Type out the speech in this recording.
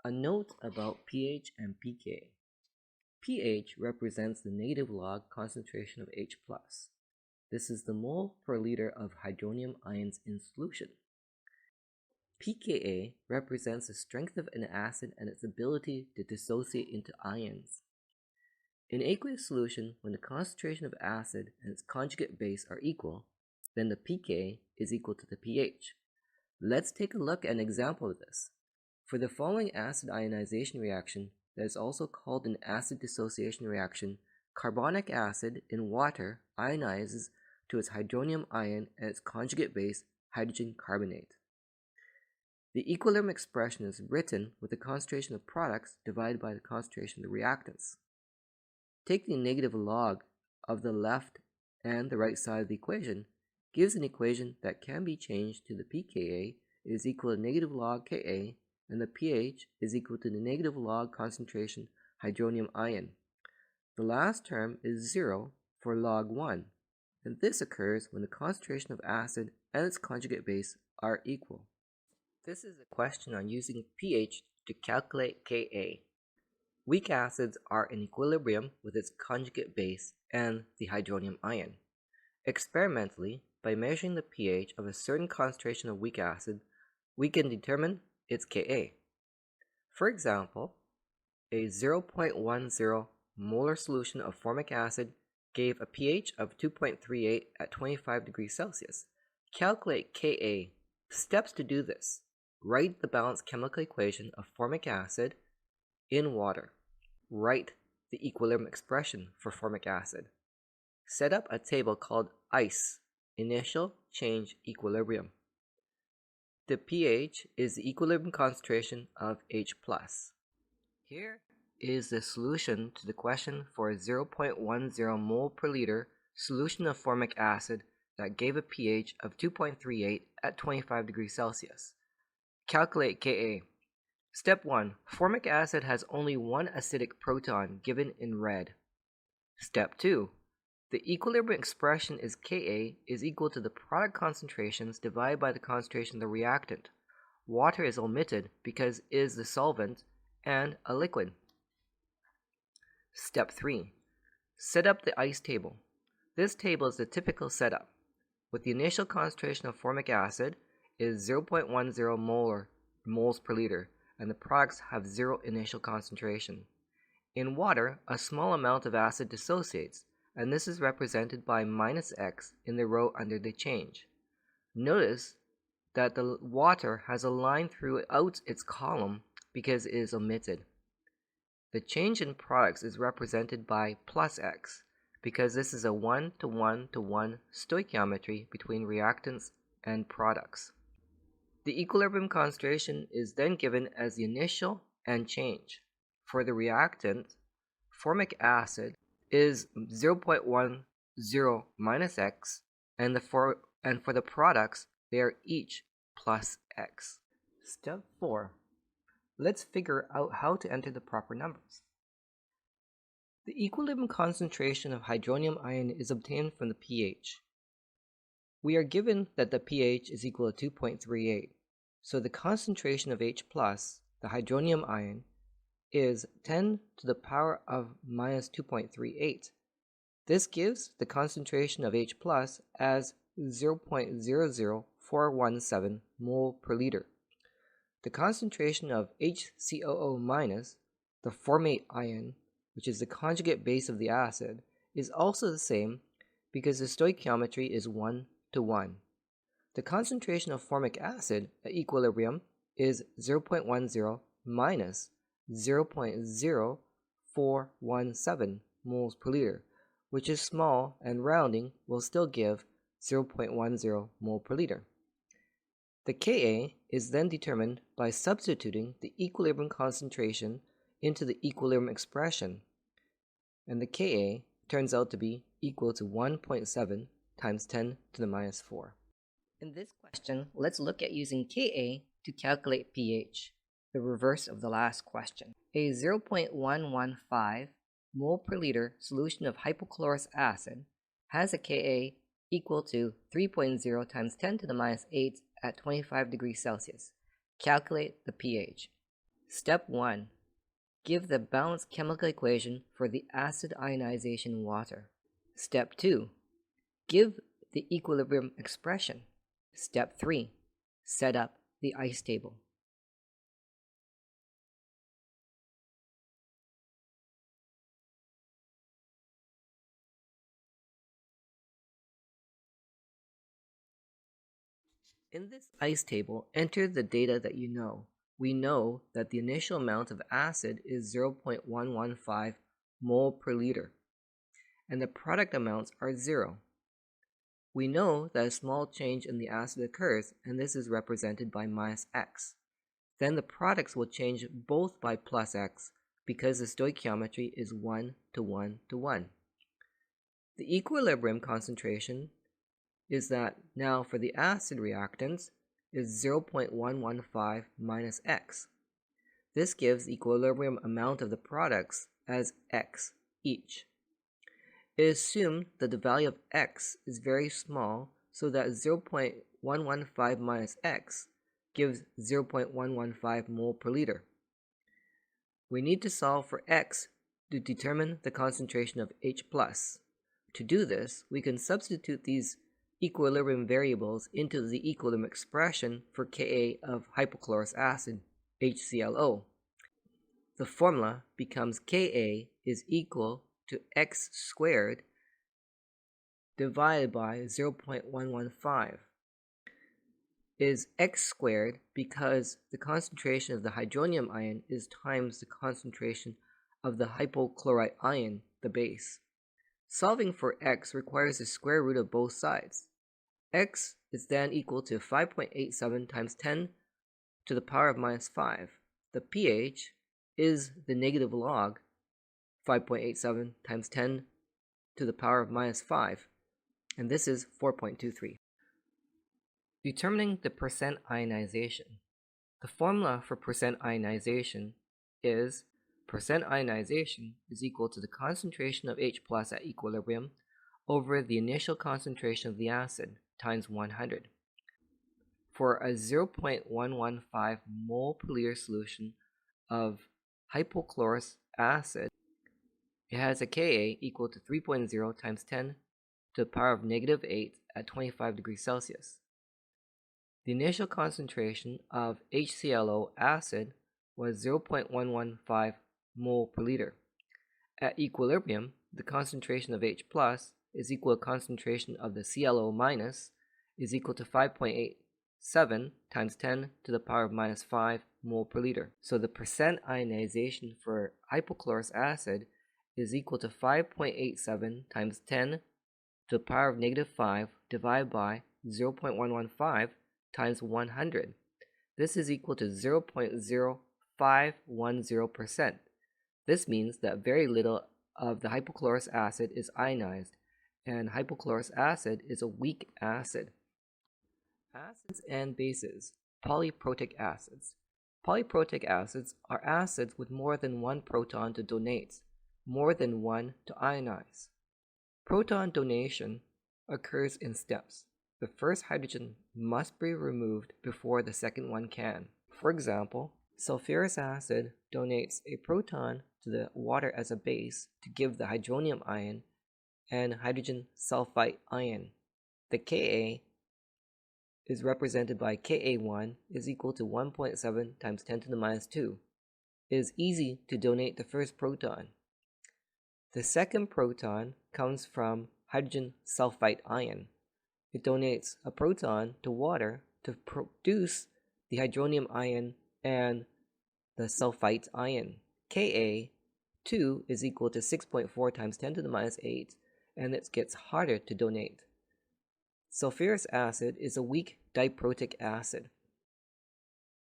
A note about pH and pKa. pH represents the negative log concentration of H+. This is the mole per liter of hydronium ions in solution. pKa represents the strength of an acid and its ability to dissociate into ions. In aqueous solution, when the concentration of acid and its conjugate base are equal, then the pKa is equal to the pH. Let's take a look at an example of this. For the following acid ionization reaction that is also called an acid dissociation reaction, carbonic acid in water ionizes to its hydronium ion and its conjugate base, hydrogen carbonate. The equilibrium expression is written with the concentration of products divided by the concentration of the reactants. Take the negative log of the left and the right side of the equation gives an equation that can be changed to the pKa is equal to negative log Ka and the pH is equal to the negative log concentration hydronium ion. The last term is 0 for log 1, and this occurs when the concentration of acid and its conjugate base are equal. This is a question on using pH to calculate Ka. Weak acids are in equilibrium with its conjugate base and the hydronium ion. Experimentally, by measuring the pH of a certain concentration of weak acid, we can determine its Ka. For example, a 0.10 molar solution of formic acid gave a pH of 2.38 at 25 degrees Celsius. Calculate Ka. Steps to do this. Write the balanced chemical equation of formic acid in water. Write the equilibrium expression for formic acid. Set up a table called ICE, Initial Change Equilibrium. The pH is the equilibrium concentration of H+. Here is the solution to the question for a 0.10 mole per liter solution of formic acid that gave a pH of 2.38 at 25 degrees Celsius. Calculate Ka. Step 1. Formic acid has only one acidic proton given in red. Step 2. The equilibrium expression is Ka is equal to the product concentrations divided by the concentration of the reactant. Water is omitted because it is the solvent and a liquid. Step 3. Set up the ICE table. This table is the typical setup. With the initial concentration of formic acid is 0.10 moles per liter, and the products have 0 initial concentration. In water, a small amount of acid dissociates, and this is represented by -x in the row under the change. Notice that the water has a line throughout its column because it is omitted. The change in products is represented by +x because this is a 1:1:1 stoichiometry between reactants and products. The equilibrium concentration is then given as the initial and change. For the reactant, formic acid is 0.10 minus x, and for the products, they are each plus x. Step 4. Let's figure out how to enter the proper numbers. The equilibrium concentration of hydronium ion is obtained from the pH. We are given that the pH is equal to 2.38, so the concentration of H+, the hydronium ion, is 10 to the power of minus 2.38. This gives the concentration of H+ as 0.00417 mole per liter. The concentration of HCOO-, the formate ion, which is the conjugate base of the acid, is also the same because the stoichiometry is 1:1. The concentration of formic acid at equilibrium is 0.10 minus 0.0417 moles per liter, which is small and rounding will still give 0.10 mole per liter. The Ka is then determined by substituting the equilibrium concentration into the equilibrium expression, and the Ka turns out to be equal to 1.7 times 10 to the minus 4. In this question, let's look at using Ka to calculate pH, the reverse of the last question. A 0.115 mole per liter solution of hypochlorous acid has a Ka equal to 3.0 times 10 to the minus 8 at 25 degrees Celsius. Calculate the pH. Step 1. Give the balanced chemical equation for the acid ionization water. Step 2. Give the equilibrium expression. Step 3. Set up the ice table. In this ice table, enter the data that you know. We know that the initial amount of acid is 0.115 mole per liter, and the product amounts are 0. We know that a small change in the acid occurs, and this is represented by minus x. Then the products will change both by plus x because the stoichiometry is 1 to 1 to 1. The equilibrium concentration is that now for the acid reactants is 0.115 minus x. This gives the equilibrium amount of the products as x each. It is assumed that the value of x is very small so that 0.115 minus x gives 0.115 mole per liter. We need to solve for x to determine the concentration of H+. To do this, we can substitute these equilibrium variables into the equilibrium expression for Ka of hypochlorous acid, HClO. The formula becomes Ka is equal to x squared divided by 0.115. Is x squared because the concentration of the hydronium ion is times the concentration of the hypochlorite ion, the base. Solving for x requires the square root of both sides. X is then equal to 5.87 times 10 to the power of minus 5. The pH is the negative log 5.87 times 10 to the power of minus 5, and this is 4.23. Determining the percent ionization. The formula for percent ionization is percent ionization is equal to the concentration of H+ at equilibrium over the initial concentration of the acid times 100. For a 0.115 mole per liter solution of hypochlorous acid, it has a Ka equal to 3.0 times 10 to the power of negative 8 at 25 degrees Celsius. The initial concentration of HClO acid was 0.115 mole per liter. At equilibrium, the concentration of H+ is equal to concentration of the ClO minus is equal to 5.87 times 10 to the power of minus 5 mole per liter. So the percent ionization for hypochlorous acid is equal to 5.87 times 10 to the power of negative 5 divided by 0.115 times 100. This is equal to 0.0510%. This means that very little of the hypochlorous acid is ionized, and hypochlorous acid is a weak acid. Acids and bases. Polyprotic acids. Polyprotic acids are acids with more than one proton to donate, more than one to ionize. Proton donation occurs in steps. The first hydrogen must be removed before the second one can. For example, sulfurous acid donates a proton to the water as a base to give the hydronium ion and hydrogen sulfite ion. The Ka is represented by Ka1 is equal to 1.7 times 10 to the minus 2. It is easy to donate the first proton. The second proton comes from hydrogen sulfite ion. It donates a proton to water to produce the hydronium ion and the sulfite ion. Ka2 is equal to 6.4 times 10 to the minus 8, and it gets harder to donate. Sulfurous acid is a weak diprotic acid.